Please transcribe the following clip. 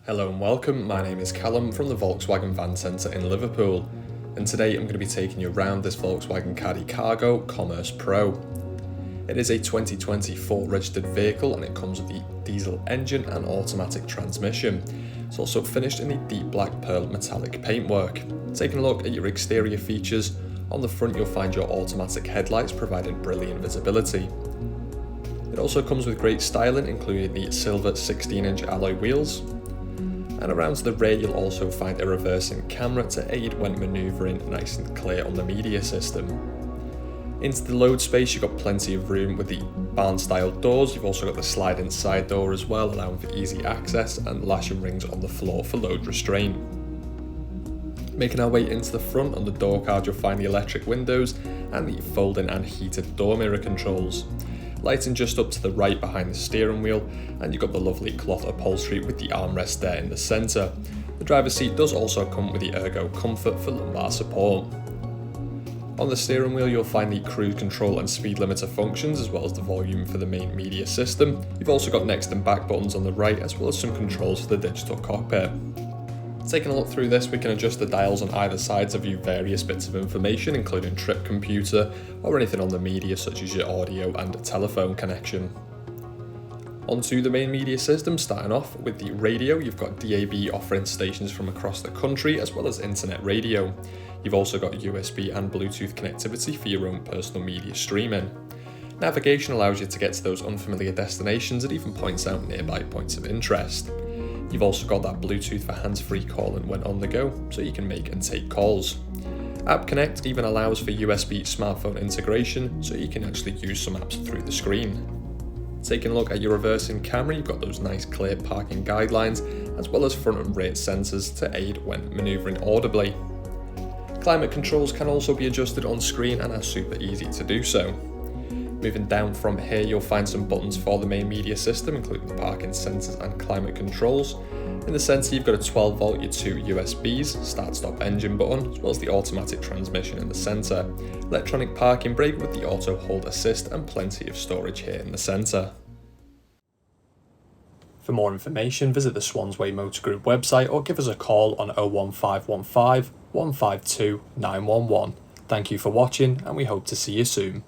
Hello and welcome, my name is Callum from the Volkswagen Van Centre in Liverpool, and today I'm going to be taking you around this Volkswagen Caddy Cargo Commerce Pro. It is a 2024 registered vehicle and it comes with the diesel engine and automatic transmission. It's also finished in the deep black pearl metallic paintwork. Taking a look at your exterior features, on the front you'll find your automatic headlights providing brilliant visibility. It also comes with great styling, including the silver 16-inch alloy wheels. And around to the rear you'll also find a reversing camera to aid when manoeuvring nice and clear on the media system. Into the load space you've got plenty of room with the barn style doors. You've also got the sliding side door as well, allowing for easy access, and lashing rings on the floor for load restraint. Making our way into the front, on the door card you'll find the electric windows and the folding and heated door mirror controls. Lighting just up to the right behind the steering wheel, and you've got the lovely cloth upholstery with the armrest there in the centre. The driver's seat does also come with the Ergo Comfort for lumbar support. On the steering wheel you'll find the cruise control and speed limiter functions, as well as the volume for the main media system. You've also got next and back buttons on the right, as well as some controls for the digital cockpit. Taking a look through this, we can adjust the dials on either side to view various bits of information, including trip computer or anything on the media such as your audio and telephone connection. Onto the main media system, starting off with the radio. You've got DAB offering stations from across the country, as well as internet radio. You've also got USB and Bluetooth connectivity for your own personal media streaming. Navigation allows you to get to those unfamiliar destinations and even points out nearby points of interest. You've also got that Bluetooth for hands-free calling when on the go, so you can make and take calls. App Connect even allows for USB smartphone integration, so you can actually use some apps through the screen. Taking a look at your reversing camera, you've got those nice clear parking guidelines, as well as front and rear sensors to aid when manoeuvring audibly. Climate controls can also be adjusted on screen and are super easy to do so. Moving down from here you'll find some buttons for the main media system, including the parking sensors and climate controls. In the centre you've got a 12 volt, your two USBs, start stop engine button, as well as the automatic transmission in the centre. Electronic parking brake with the auto hold assist, and plenty of storage here in the centre. For more information visit the Swansway Motor Group website or give us a call on 01515 152 911. Thank you for watching and we hope to see you soon.